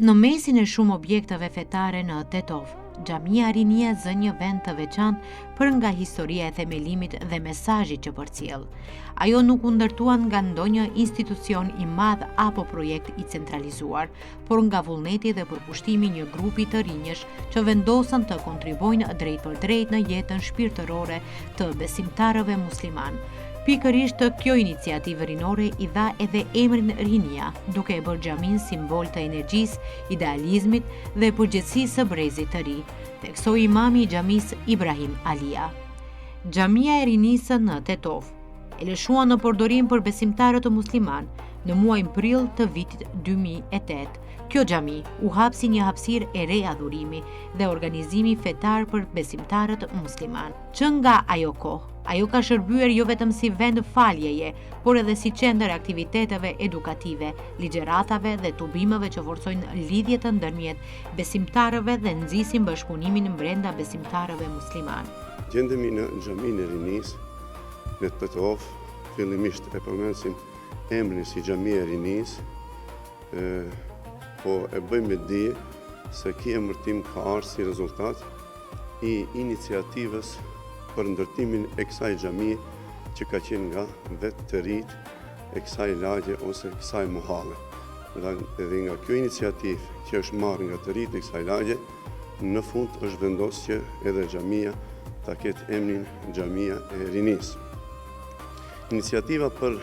Në mesin e shumë objekteve fetare në Tetov, Xhamia e Rinia zë një vend të veçantë për nga historia e themelimit dhe mesazhi që përcjell. Ajo nuk u ndërtuan nga ndonjë institucion i madh apo projekt i centralizuar, por nga vullneti dhe përkushtimi një grupi të rinjësh që vendosën të kontribuojnë drejt për drejt në jetën shpirtërore të besimtarëve musliman. Pikërisht kjo iniciativë rinore i dha edhe emrin Rinia, duke e bërë xhamin simbol të energjisë, idealizmit dhe përgjithësisë së brezit të ri, theksoi imami i xhamisë Ibrahim Alia. Xhamia e Rinisë në Tetov e lëshuan në përdorim për besimtarët të musliman në muajin prill të vitit 2008. Kjo xhami u hap si një hapësirë e re adhurimi dhe organizimi fetar për besimtarët musliman. Që nga ajo kohë, ajo ka shërbyer jo vetëm si vend faljeje, por edhe si qendër aktiviteteve edukative, ligjëratave dhe tubimeve që forcojnë lidhjet ndërmjet besimtarëve dhe nxisin bashkëpunimin brenda besimtarëve musliman. Gjendemi në xhaminë e Rinisë në Tetov, fillimisht e përmendim emrin si Xhamia e Rinisë, po e bëjmë me dije se ky emërtim ka ardhur si rezultat i iniciativës për ndërtimin e kësaj xhamie që ka qenë nga vetë të rit e kësaj lagje ose kësaj muhalle. Dhe nga kjo iniciativë që është marrë nga të rit e kësaj lagje, në fund është vendosur që edhe xhamia ta ketë emrin Xhamia e Rinisë. Iniciativa për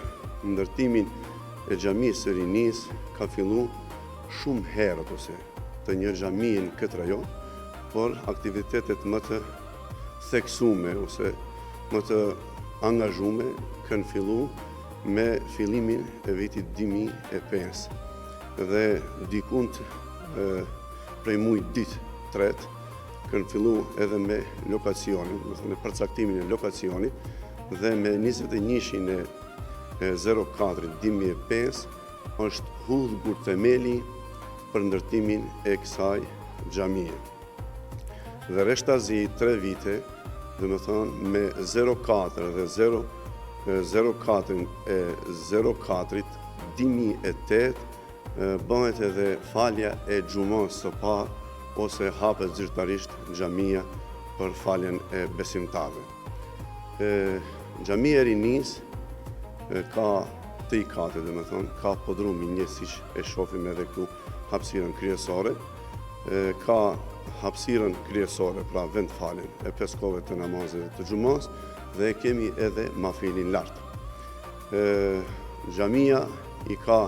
ndërtimin e xhamisë së Rinisë ka filluar shumë herët ose të një xhamie në këtë rajon, por aktivitetet më të theksume ose më të angazhume kanë filluar me fillimin e vitit 2005 dhe dikund prej muajit ditë tret kanë filluar edhe me lokacionin, do të thënë përcaktimin e lokacionit dhe me 21-shin e 04-2005 është hudhur themeli për ndërtimin e kësaj xhamie. Dhe reshtazi 3 vite, dhe më thonë me 04 dhe 04 e 04 2008 bëhet edhe falja e xhumës së parë ose hapet zyrtarisht xhamia për faljen e besimtarëve. Xhamia e Rinisë ka të i kate, dhe më thonë, ka podrumi një siç e shohim edhe këtu hapësirën kryesore, ka hapësirën kryesore, pra vend faljen e 5 kohëve të namazit të xhumës dhe kemi edhe mafilin lart. Xhamia i ka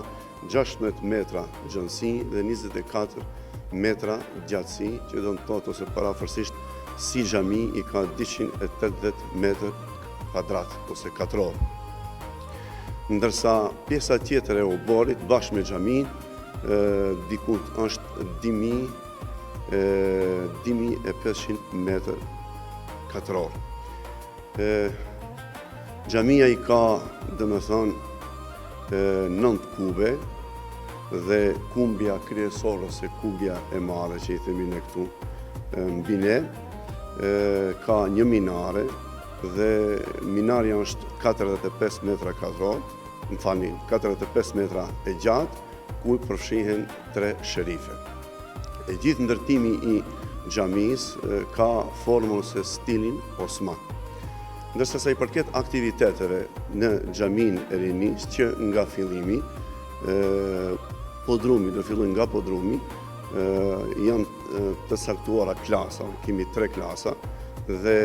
16 metra gjatësi dhe 24 metra gjatësi, që do të thotë ose parafërsisht si xhami i ka 280 metër kvadrat ose katror. Ndërsa pjesa tjetër e oborit bashkë me xhamin dikund është 2500 metër katror. Xhamia i ka, domethënë, 9 kube dhe kumbja kryesore ose kumbja e madhe që i themi ne këtu mbi ne ka një minare dhe minarja është 45 metra katror, 45 metra e gjatë, ku përfshihen 3 sherife. E gjithë ndërtimi i xhamisë ka formën ose stilin Osman. Ndërsa sa i përket aktiviteteve në xhaminë e Rinisë që nga fillimi, podrumi, do fillojnë nga podrumi, janë të saktuara klasa, kemi 3 klasa, dhe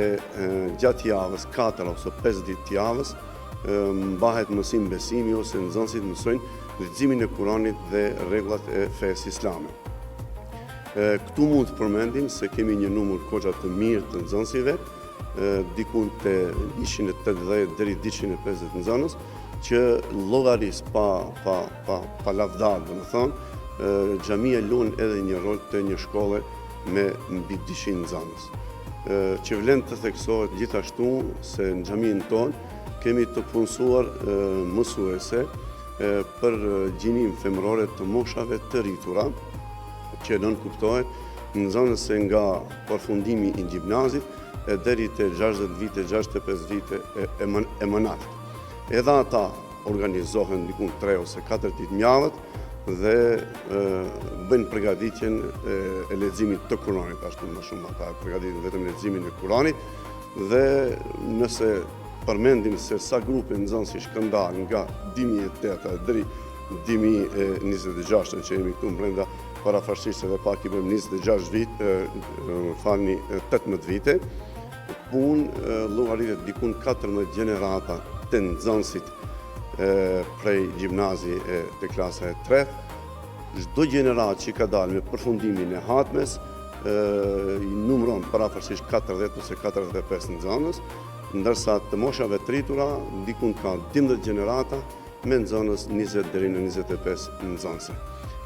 gjatë javës, 4 ose 5 ditë të javës, mbahet mësim besimi ose nxënësit mësojnë leximin e Kuranit dhe rregullat e fesë islame. Këtu mund të përmendim se kemi një numër goxha të mirë të nxënësve, dikund te 180 deri 250 nxënës, që llogaris pa lavdar, domethënë, xhamia lën edhe një rol të një shkolle me mbi 200 nxënës. Që vlen të theksohet gjithashtu se në xhaminë tonë kemi të punësuar mësuese për gjinim femërore të moshave të rritura, që nën kuptohet nxënëse nga përfundimi i gjimnazit deri te 60 vite, 65 vite e më natë. Edhe ata organizohen dikun 3 ose 4 ditë në javë dhe bëjnë përgatitjen e leximit të Kuranit, ashtu më shumë ata përgatitin vetëm leximin e Kuranit, dhe nëse përmendim se sa grupe nxënësish kanë dalë nga 2008 deri 2026 që jemi këtu brenda, parafashësisht edhe pak i bëjmë 26 vite, 18 vite, punë llogaritet dikun 14 gjenerata të nxënësit prej gjimnazi të klasa e 3. Çdo gjenerat që ka dalë me përfundimin e hatmes i numëron parafashësisht 40 ose 45 nxënës, ndërsa të moshave të rritura dikun ka 12 gjenerata me nxënës 20 deri në 25 nxënëse.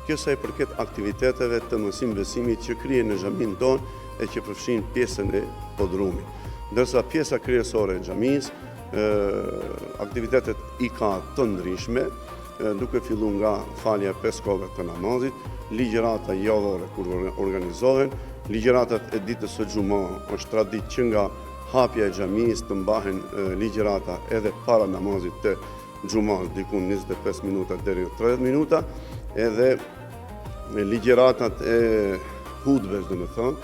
Kjo sa i përket aktiviteteve të mësim besimit që krijen në xhamin tonë e që përfshin pjesën e podrumit. Ndërsa pjesa kryesore e xhamisë, aktivitetet i ka të ndryshme, duke filluar nga falja 5 kohëve të namazit, ligjërata javore kur organizohen, ligjëratat e ditës së xumë është traditë që nga hapja e xhamisë të mbahen ligjërata edhe para namazit të xumas, dikun 25 minuta deri në 30 minuta, edhe ligjëratat e hutbes, domethënë,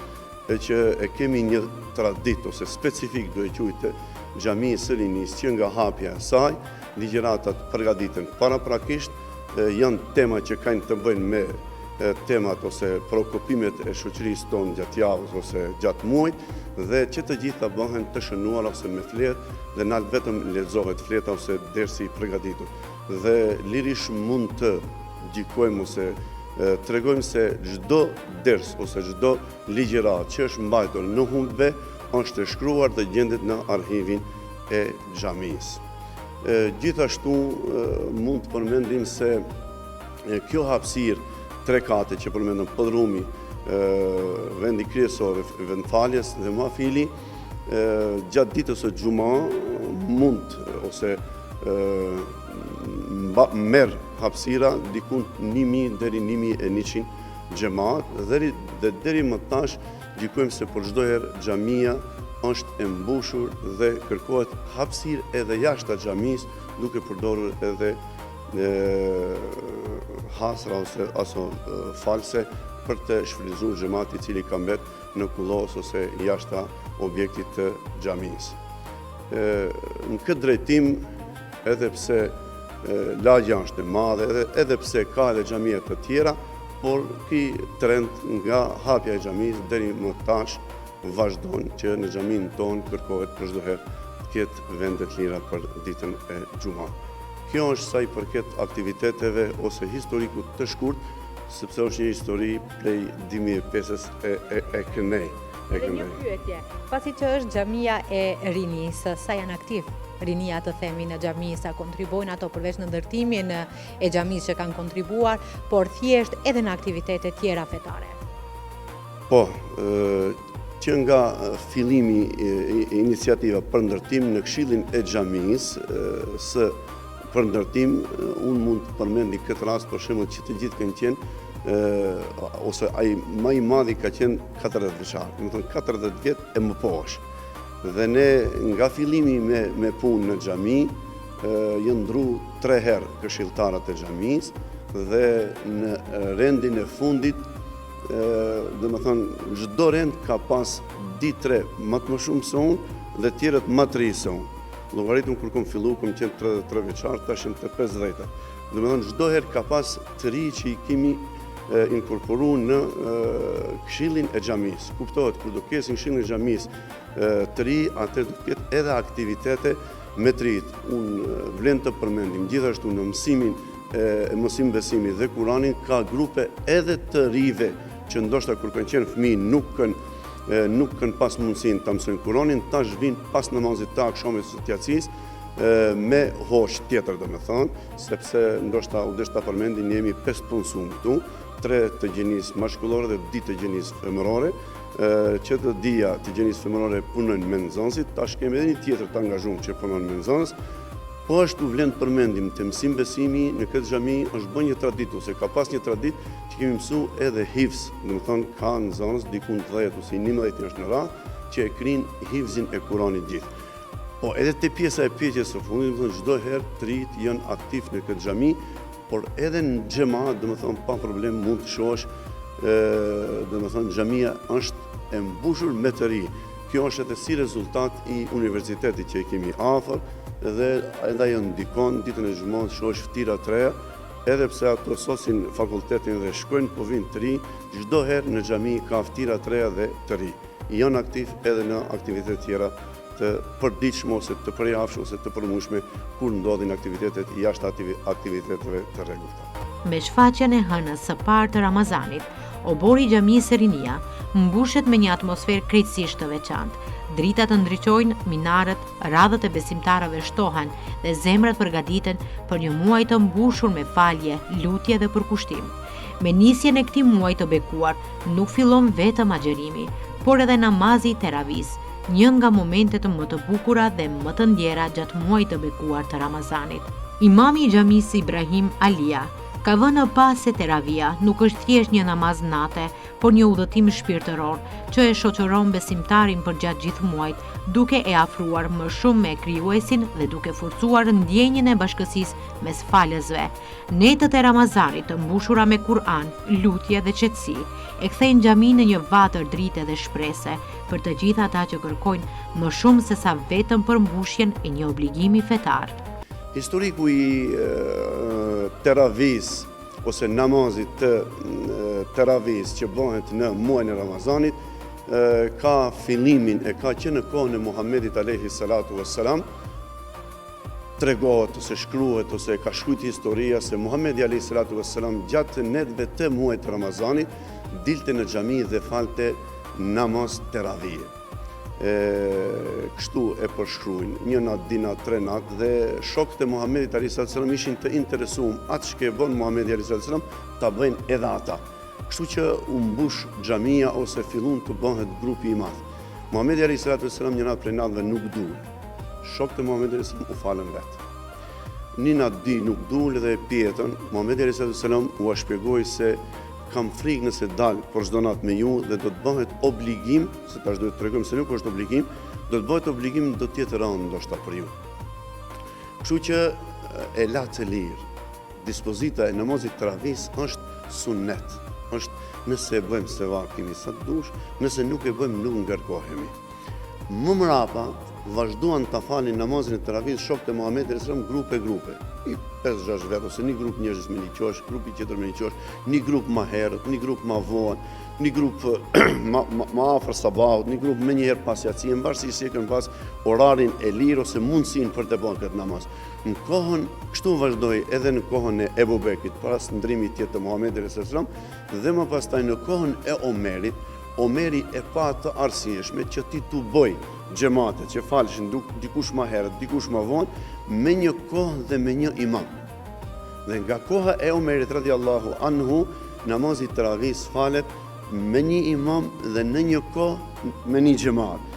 që e kemi një traditë ose specifik do e quajtë xhamisë së rinis që nga hapja e saj, ligjëratat përgatiten paraprakisht, janë tema që kanë të bëjnë me temat ose prokopimet e shoqërisë tonë gjatë javës ose gjatë muajit, dhe që të gjitha bëhen të shënuara ose me fletë dhe nalt vetëm lexohet fleta ose dersi i përgatitur. Dhe lirisht mund të gjykojmë ose tregojmë se çdo ders ose çdo ligjërat që është mbajtur në hutbe është e shkruar dhe gjendet në arhivin e xhamisë. Gjithashtu mund të përmendim se kjo hapësirë 3 kate që përmendëm, podrumi, vendi kryesor, vendfaljes dhe mafili, gjatë ditës së xumë mund ose merr hapësira dikun 1000 deri 1100 xhamat dhe deri më tash gjykojmë se për çdo herë xhamia është e mbushur dhe kërkohet hapësirë edhe jashtë xhamisë, duke përdorur edhe hasra ose false për të shfrytzuar xhamati i cili ka mbet në kullos ose jashtë objektit të xhamisë. Në këtë drejtim, edhe pse lagja është e madhe, edhe pse ka edhe xhamia të tjera, por ky trend nga hapja e xhamisë deri më tash vazhdon që në xhamin tonë kërkohet për çdo herë të ketë vende të lira për ditën e xumë. Kjo është sa i përket aktiviteteve ose historikut të shkurt, sepse është një histori prej 2005-s e kënej. Dhe një pyetje, pasi që është xhamia e rinisë, sa janë aktiv rinia të themi në xhamisë, sa kontribuojnë ato përveç në ndërtimin e xhamisë që kanë kontribuar, por thjesht edhe në aktivitete tjera fetare? Po, që nga fillimi iniciativa për ndërtim në Këshillin e xhamisë së për ndërtim, unë mund të përmendi këtë rast për shembull që të gjithë kanë qenë ose ai më i madhi ka qenë 40 vjeçar, do të thonë 40 vjet e më poshtë. Dhe ne nga fillimi me punë në xhami janë ndru 3 herë këshilltarët e xhamisë dhe në rendin e fundit, do të thonë çdo rend ka pas ditë 3 më të më shumë se unë dhe tjerët më të ri se unë. Llogaritëm kur kom filluar kom qenë 33 vjeçar, tash jam te 50. Do të thonë çdo herë ka pas të ri që i kemi inkorporuar në Këshillin e xhamisë. Kuptohet, kur do kesin Këshillin e xhamisë të ri, atë do të ketë edhe aktivitete me të rit. Unë vlen të përmendim gjithashtu në mësimin e mësim besimit dhe Kuranin ka grupe edhe të rive që ndoshta kur kanë qenë fëmijë nuk kanë pas mundësinë ta mësojnë Kuranin, tash vinë pas namazit të akşamit së tjacis me hosh tjetër, domethënë, sepse ndoshta u desh ta përmendim, jemi 5 punësuar këtu, 3 të gjenisë mashkullore dhe 2 të gjenisë femërore, që të dija të gjenisë femërore punojnë me nxënësit, tash kemi edhe një tjetër të angazhuar që punon me nxënës. Po ashtu vlen të përmendim të mësim besimi në këtë xhami është bën një traditë, ose ka pas një traditë që kemi mësuar edhe hifz, domethënë ka nxënës diku 10 ose 11 është në radhë që e krin hifzin e Kuranit gjithë. Po edhe te pjesa e pyetjes së fundit, domethënë çdo herë të rit janë aktiv në këtë xhami, por edhe në xhamat, domethënë pa problem mund të shohësh, domethënë xhamia është e mbushur me të ri. Kjo është edhe si rezultat i universitetit që i kemi afër dhe edhe ajo ndikon ditën e xhumës shohësh ftira të reja, edhe pse ato sosin fakultetin dhe shkojnë po vinë të ri, çdo herë në xhami ka ftira të reja dhe të ri. Janë aktiv edhe në aktivitete tjera të përditshme ose të përjavshme ose të përmueshme kur ndodhin aktivitetet jashtë aktiviteteve të rregullta. Me shfaqjen e hënës së parë të Ramazanit, obori i xhamisë Rinia mbushet me një atmosferë krejtësisht të veçantë. Dritat të ndriçojnë, minarët, radhët e besimtarëve shtohen dhe zemrat përgatiten për një muaj të mbushur me falje, lutje dhe përkushtim. Me nisjen e këtij muaji të bekuar, nuk fillon vetëm agjerimi, por edhe namazi i teravis, një nga momentet më të bukura dhe më të ndjera gjatë muajit të bekuar të Ramazanit. Imami i xhamisë Ibrahim Alia ka vënë pas se teravia nuk është thjesht një namaz nate, por një udhëtim shpirtëror që e shoqëron besimtarin përgjatë gjithë muajit, duke e afruar më shumë me Krijuesin dhe duke forcuar ndjenjën e bashkësisë mes falësve. Netët e Ramazanit të mbushura me Kur'an, lutje dhe qetësi e kthejnë xhamin në një vatër drite dhe shprese për të gjithë ata që kërkojnë më shumë se sa vetëm përmbushjen e një obligimi fetar. Historiku i teravis ose namazit të teravis që bëhet në muajin e Ramazanit ka fillimin e ka që në kohën e Muhamedit alayhi salatu wassalam. Tregohet ose shkruhet ose ka shkruajtur historia se Muhamedi alayhi salatu wassalam gjatë netëve të muajit të Ramazanit dilte në xhami dhe falte namaz teravih. Kështu e përshkruajnë, një natë, dy natë, tre natë dhe shokët e Muhamedit alayhi salatu wassalam ishin të interesuar atë që bën Muhamedi alayhi salatu wassalam ta bëjnë edhe ata. Kështu që u mbush xhamia ose fillon të bëhet grupi i madh. Muhamedi alayhi salatu wassalam një natë prej natëve nuk dul. Shokët e Muhamedit alayhi salatu wassalam u falën vetë. Një natë di nuk dul dhe pjetën, Muhamedi alayhi salatu wassalam u shpjegoi se kam frikë nëse dal për çdo natë me ju dhe do të bëhet obligim, se tash do të tregojmë se nuk është obligim, do të bëhet obligim do të jetë rënd ndoshta për ju. Kështu që e la të lirë. Dispozita e namazit teravis është sunnet. Është nëse e bëjmë sevap kemi sa të dush, nëse nuk e bëjmë nuk ngarkohemi. Më mrapa vazhduan të falin namazin e teravis shokët e Muhamedit sallallahu alaihi wasallam grupe. I 5-6 vetë ose një grup njerëz me një qosh, grupi tjetër me një qosh, një grup më herët, një grup më vonë, një grup më afër sabahut, një grup më një herë pas yatsin, varësisht se kanë pas orarin e lirë ose mundësinë për të bërë këtë namaz. Në kohën kështu vazhdoi edhe në kohën e Ebu Bekrit, pas ndrimit tjetër të Muhamedit sallallahu alaihi wasallam dhe më pastaj në kohën e Omerit. Omeri e pa të arsyeshme që ti tu boj xhamate që falshin dikush më herët, dikush më vonë, me një kohë dhe me një imam. Dhe nga koha e Omerit radhiyallahu anhu, namazi teravis falet me një imam dhe në një kohë me një xhamat.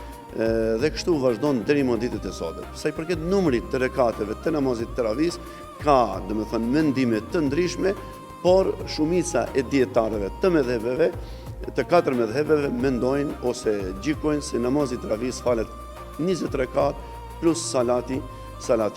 Dhe kështu vazhdon deri më ditët e sotme. Sa i përket numrit të rekateve të namazit teravis, ka, domethënë, mendime të ndryshme, por shumica e dietarëve të mëdhëve të katër mëdhëve mendojnë ose gjykojnë se namazi teravis falet 20 rekat plus salati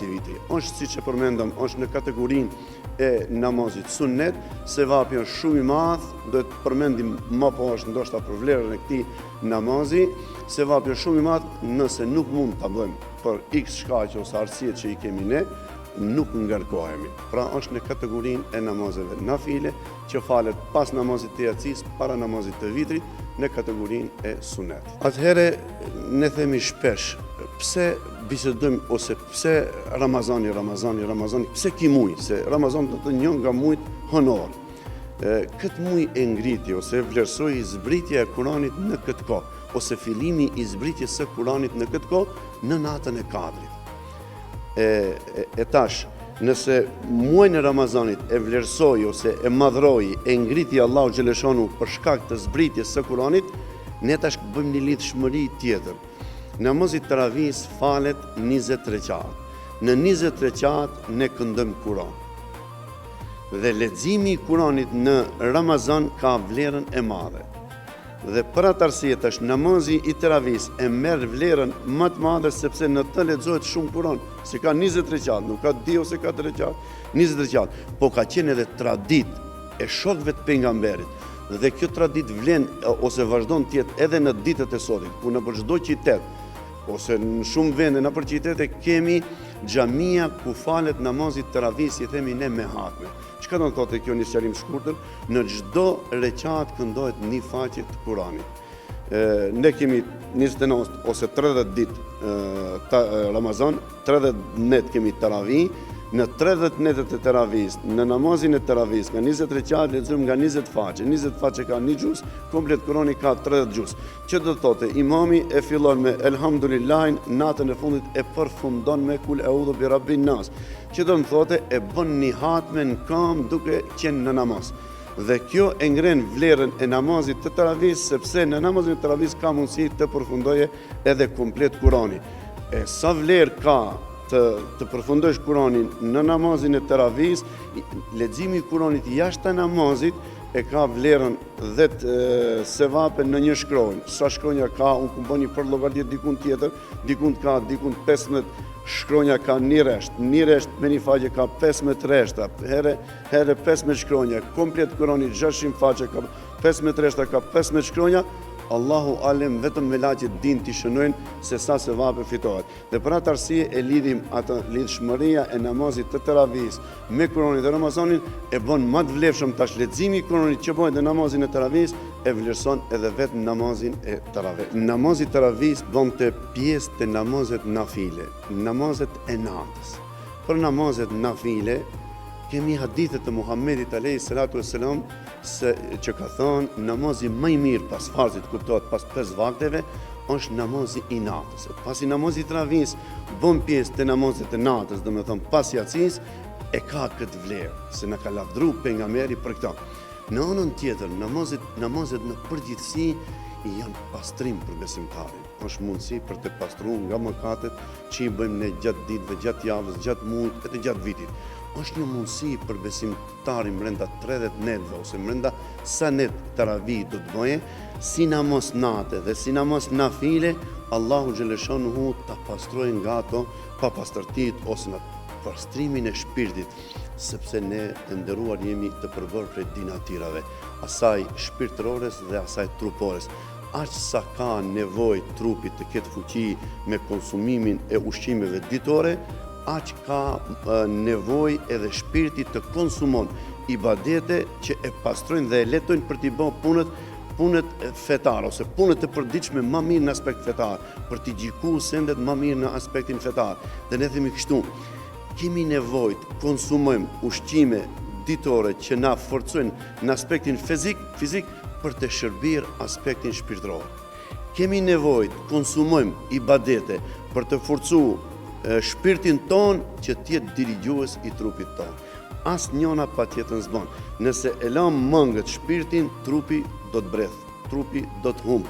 vitri. Është siç e përmendëm, është në kategorinë e namazit sunnet, sevapi është shumë i madh, do të përmendim më poshtë ndoshta për vlerën e këtij namazi, sevapi është shumë i madh nëse nuk mund ta bëjmë për X shkaqe ose arsye që i kemi ne, nuk ngarkohemi. Pra është në kategorinë e namazeve nafile që falet pas namazit të yatsis, para namazit të vitrit, në kategorinë e sunet. Atëherë ne themi shpesh, pse bisedojmë ose pse Ramazani, pse ky muaj, se Ramazani do të një nga muajt honor. Këtë muaj e ngriti ose vlerësoi zbritja e Kuranit në këtë kohë, ose fillimi i zbritjes së Kuranit në këtë kohë në natën e Kadrit. E tash, nëse muajin e Ramazanit e vlerësoi ose e madhroi e ngriti Allahu xhaleshanu për shkak të zbritjes së Kuranit, ne tash bëjmë një lidhshmëri tjetër. Namazi teravis falet 20 rekat. Në 20 rekat ne këndojmë Kur'an. Dhe leximi i Kuranit në Ramazan ka vlerën e madhe. Dhe për atë arsye tash namazi i teravis e merr vlerën më të madhe sepse në të lexohet shumë Kur'an, se ka 20 rekat, nuk ka 2 ose 4 rekat, 20 rekat, po ka qenë edhe tradit e shokëve të pejgamberit. Dhe kjo tradit vlen ose vazhdon të jetë edhe në ditët e sotit, ku në për çdo qytet ose në shumë vende në për qytete kemi xhamia ku falet namazi teravis, i themi ne me hatme. Çka do të thotë kjo një sqarim shkurtër? Në çdo rekat këndohet një faqe të Kuranit. Ne kemi 29 ose 30 ditë Ramazan, 30 net kemi teravi. Në 30 netët e teravis, në namazin e teravis, nga 20 rekat lexojmë nga 20 faqe. 20 faqe ka një gjus, komplet Kurani ka 30 gjus. Që do të thotë, imami e fillon me elhamdulillahin, natën e fundit e përfundon me kul eudhu bi rabbin nas. Që do të thotë, e bën një hatme në kam duke qenë në namaz. Dhe kjo e ngren vlerën e namazit të teravis, sepse në namazin e teravis ka mundësi të përfundoje edhe komplet Kurani. E sa vlerë ka të përfundosh Kuranin në namazin e teravis, leximi i Kuranit jashtë namazit e ka vlerën 10 sevape në një shkronjë. Sa shkronja ka, unë ku bëni për llogarit dikun tjetër, dikun ka, dikun 15 shkronja ka një resht me një faqe ka 15 reshta, herë 15 shkronja, komplet Kurani 600 faqe ka 15 reshta, ka 15 shkronja. Allahu alem vetëm me laqet din t'i shënojnë se sa sevape fitohet. Dhe për atë arsye e lidhim atë lidhshmëria e namazit të teravis me Kuranin dhe Ramazanin e bën më të vlefshëm tash leximi i Kuranit që bëhet në namazin e teravis e vlerëson edhe vetë namazin e teravis. Namazi i teravis bënte pjesë të namazet nafile, namazet e natës. Për namazet nafile kemi hadithet të Muhammedit alayhi salatu wassalam që ka thonë namazi më i mirë pas farzit, kuptohet pas 5 vakteve, është namazi i natës. Pasi namazi i teravis bën pjesë të namazet e natës, domethënë pas jacis, e ka këtë vlerë, se na ka lavdruar pejgamberi për këtë. Në anën tjetër, namazet në përgjithësi janë pastrim për besimtarin. Është mundësi për të pastruar nga mëkatet që i bëjmë ne gjatë ditëve, gjatë javës, gjatë muajit edhe gjatë vitit. Është një mundësi për besimtarin brenda 30 netëve ose brenda sa net teravi do të bëje, si namaz nate dhe si namaz nafile, Allahu xhaleshanuhu ta pastrojë nga ato papastërtitë ose në pastrimin e shpirtit, sepse ne të nderuar jemi të përbërë prej dinatirave, asaj shpirtërores dhe asaj trupores. Aq sa ka nevojë trupi të ketë fuqi me konsumimin e ushqimeve ditore, aq ka nevojë edhe shpirti të konsumon ibadete që e pastrojnë dhe e letojnë për t'i bërë punët fetare ose punët e përditshme më mirë në aspekt fetar, për t'i gjikuar sendet më mirë në aspektin fetar. Dhe ne themi kështu, kemi nevojë të konsumojmë ushqime ditore që na forcojnë në aspektin fizik për të shërbyer aspektin shpirtëror. Kemi nevojë të konsumojmë ibadete për të forcuar shpirtin ton që të jetë dirigjues i trupit ton. Asnjëna patjetër s'bën. Nëse e lëm mangët shpirtin, trupi do të breth, trupi do të humb.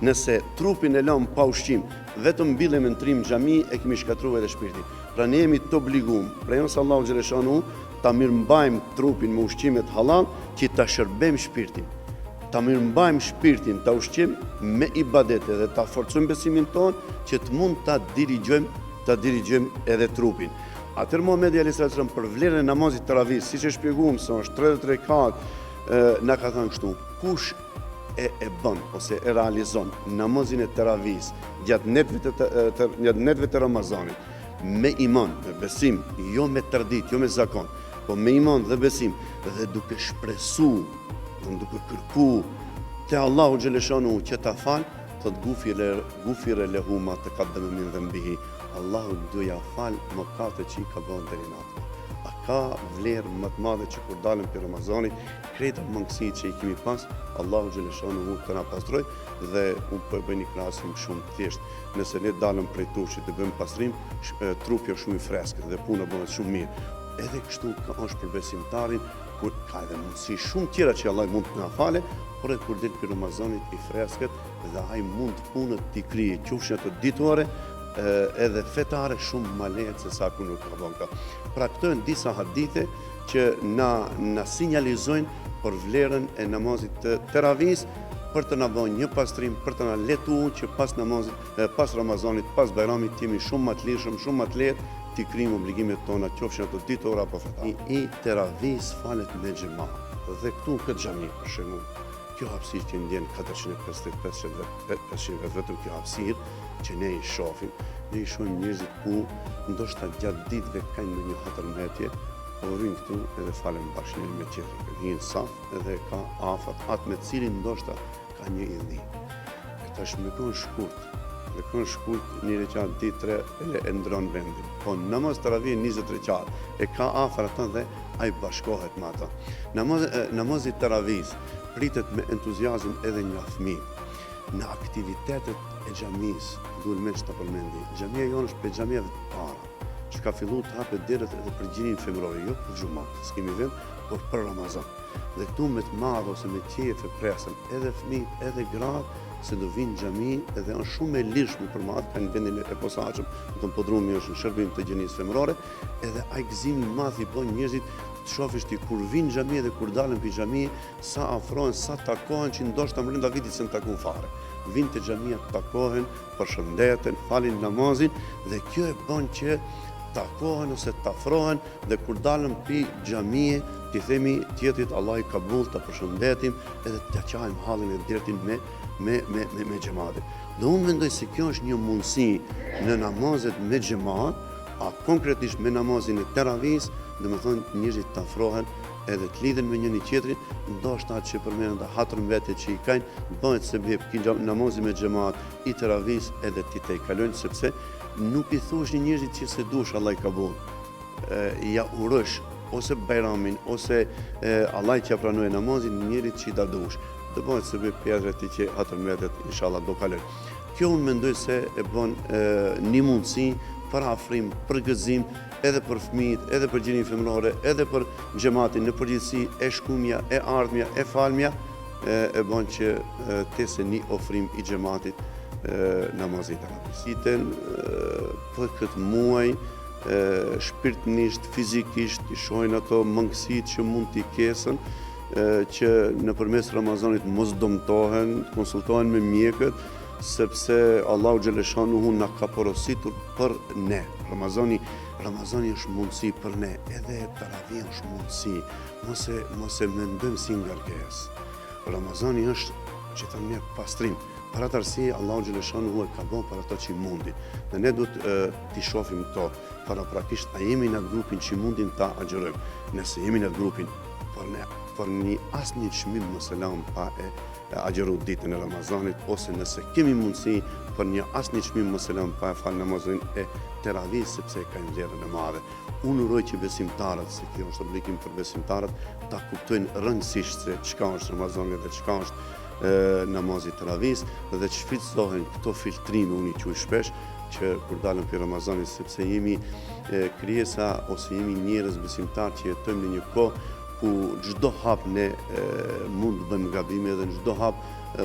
Nëse trupin e lëm pa ushqim, vetëm mbillem në trim xhami e kemi shkatruar edhe shpirtin. Pra ne jemi të obliguar, prejos Allahu xhaleshanu, ta mirëmbajmë trupin me ushqimet halal që ta shërbejmë shpirtin. Ta mirëmbajmë shpirtin, ta ushqim me ibadete dhe ta forcojmë besimin ton që të mund ta dirigjojmë edhe trupin. Atëherë Muhamedi alayhis salam për vlerën e namazit teravis, siç e shpjeguam se është 30 rekat, na ka thënë kështu: kush e bën ose e realizon namazin e teravis gjatë netëve të Ramazanit me iman, me besim, jo me tërdit, jo me zakon, po me iman dhe besim dhe duke shpresu, duke kërku te Allahu xhaleshanu që ta fal, thot gufire lehuma taqaddama min dhanbihi. Allahu do ja fal mëkatet që i ka bën deri natë. A ka vlerë më të madhe që kur dalëm për Ramazanit, kreta mangësitë që i kemi pas, Allahu xhaleshanu të na pastroj dhe unë po e bëj një krahasim shumë thjesht. Nëse ne dalëm prej trushit të bëjmë pastrim, trupi është shumë i freskët dhe puna bëhet shumë mirë. Edhe kështu është për besimtarin, kur ka edhe mundësi shumë tjera që Allah mund të na fale, por edhe kur del për Ramazanit i freskët dhe ai mund punët t'i krije, qofshin ato ditore edhe fetare shumë më lehtë se sa kur nuk ka bën ka. Pra këto janë disa hadithe që na sinjalizojnë për vlerën e namazit të teravis për të na bënë një pastrim, për të na letuar që pas namazit, pas Ramazanit, pas Bajramit, të jemi shumë më të lirshëm, shumë më të lehtë të kryejmë obligimet tona, qofshin ato ditore apo fetare. I teravis falet me xhamat. Dhe këtu në këtë xhami, për shembull, kjo hapësirë që ndjen 450-500 vetë, vetëm kjo hapësirë që ne i shohim, ne i shohim njerëzit ku ndoshta gjatë ditëve kanë ndonjë hatërmëtie, po rrin këtu edhe falen bashkë me tjetrin. Hinë saf edhe ka afat atë me cilin ndoshta ka një idhi. Këta shmekon shkurt. Një rekat ditë 3 e ndron vendin. Po namaz taravih 20 rekat e ka afër ata dhe ai bashkohet me ata. Namazi taravih pritet me entuziazëm edhe nga fëmijë. Në aktivitetet e xhamis, duhet më të përmendi. Xhamia jonë është për xhamive të para, që ka filluar të hapet derët edhe për gjinin femërore, jo për xhumat, s'kemi vend, por për Ramazan. Dhe këtu me të madh ose me qejf e presën edhe fëmijët edhe gratë se do vinë në xhami edhe është shumë e lirshme për matë, kanë vendin e posaçëm, në podrumi është në shërbim të gjinisë femërore, edhe ai gëzimi i madh i bën njerëzit të shofish ti kur vinë në xhami dhe kur dalën pi xhami, sa afrohen, sa takohen që ndoshta më brenda vitit se në takun fare. Vinë te xhamia të takohen, përshëndeten, falin namazin dhe kjo e bën që takohen ose të afrohen dhe kur dalën pi xhamie ti themi tjetrit Allah i kabul të përshëndetim edhe të qajmë hallin e dretin me xhamatin. Dhe unë mendoj se kjo është një mundësi në namazet me xhamat, a konkretisht me namazin e teravis, dhe me thonë njerëzit të afrohen edhe të lidhen me njëri tjetrin, ndoshta atë që përmendën dhe hatërmbetjet që i kanë, bëhet sebeb namazi me xhamat i teravis edhe ti te i kalojnë, sepse nuk i thush një njerëzit që se dush Allah i kabul, ja urësh ose Bajramin, ose Allah i që pranoj namazin njerit që i da dush. Dhe bëhet sebeb pjesë ti që hatërmbetjet inshallah do kalojnë. Kjo unë mendoj se e bën një mundësi për afrim, për gëzim, edhe për fëmijët, edhe për gjinin femërore, edhe për xhamatin në përgjithësi, e shkumja, e ardhmja, e falmja, e bën që të se një ofrim i xhamatit namazit taravih. Siten për këtë muaj, shpirtërisht, fizikisht, i shohin ato mangësit që mund t'i kesën, që nëpërmes Ramazanit mos dëmtohen, konsultohen me mjekët, sepse Allahu xhaleshanuhu na ka porositur për ne. Ramazani është mundësi për ne, edhe taravih është mundësi, mos e mendojmë si ngarkesë. Ramazani është që të një pastrim. Për atë arsye Allahu xhaleshanuhu e ka bën për ato që mundin. Dhe ne duhet t'i shohim këto paraprakisht, a jemi në grupin që mundin ta agjërojmë. Nëse jemi në grupin, për një asnjë çmim mos e lëm pa e agjëru ditën e Ramazanit, ose nëse kemi mundësi për një asnjë çmim mos e lëm pa e fal namazin e teravih, sepse ka një vlerën e madhe. Unë uroj që besimtarët, se kjo është obligim për besimtarët, ta kuptojnë rëndësisht se çka është Ramazani dhe çka është namazi teravih, dhe që shfrytëzohen këto filtrime, unë i quaj shpesh, që kur dalëm për Ramazanit, sepse jemi krijesa ose jemi njerëz besimtar që jetojmë në një kohë ku çdo hap ne mund të bëjmë gabime dhe në çdo hap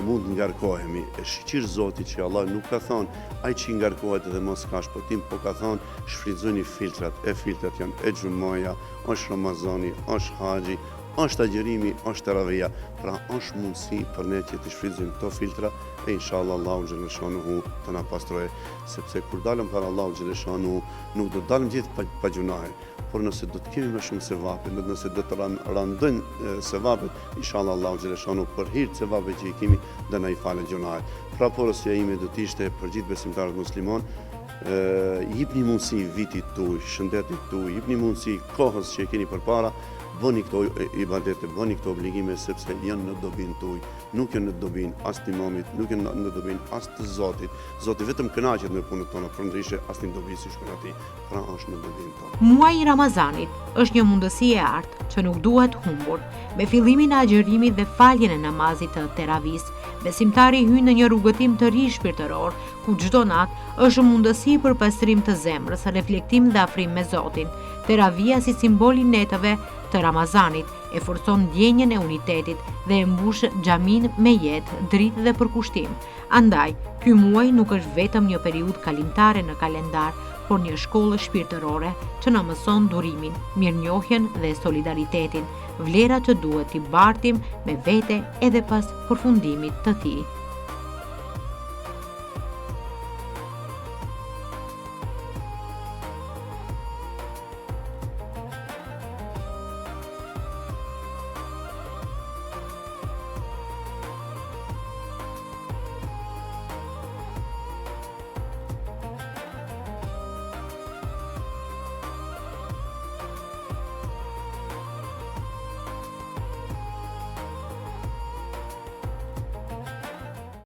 mund të ngarkohemi. E shqir Zoti që Allah nuk ka thonë ai që ngarkohet dhe mos ka shpëtim, po ka thonë shfrytëzoni filtrat. E filtrat janë e xhumaja, është Ramazani, është haxhi, është agjërimi, është teravia. Pra është mundësi për ne që të shfrytëzojmë këto filtra e inshallah Allahu xhaleshanuhu të na pastrojë, sepse kur dalëm para Allahu xhaleshanuhu nuk do të dalëm gjithë pa gjunahe. Por nëse do të kemi më shumë sevape, nëse do të randojnë sevapet, inshallah Allahu xhaleshanuhu për hir të sevapeve që i kemi do na i falë gjunahet. Pra porosja ime do të ishte për gjithë besimtarët musliman, jepni mundësi vitit tuaj, shëndetit tuaj, jepni mundësi kohës që e keni përpara, bëni këto ibadete, bëni këto obligime, sepse janë në dobinë tuaj, nuk janë në dobinë as të imamit, nuk janë në dobinë as të Zotit. Zoti vetëm kënaqet me punën tonë, përndryshe as në dobi si shkon atij, pra është në dobinë tonë. Muaji i Ramazanit është një mundësi e artë që nuk duhet humbur. Me fillimin e agjërimit dhe faljen e namazit të teravis, besimtari hyn në një rrugëtim të ri shpirtëror, ku çdo natë është mundësi për pastrim të zemrës, reflektim dhe afrim me Zotin. Teravia si simbol i netave të Ramazanit e forcon ndjenjen e unitetit dhe e mbush xhamin me jetë, dritë dhe përkushtim. Andaj, ky muaj nuk është vetëm një periudhë kalimtare në kalendar, por një shkollë shpirtërore që na mëson durimin, mirënjohjen dhe solidaritetin, vlera që duhet t'i bartim me vete edhe pas përfundimit të tij.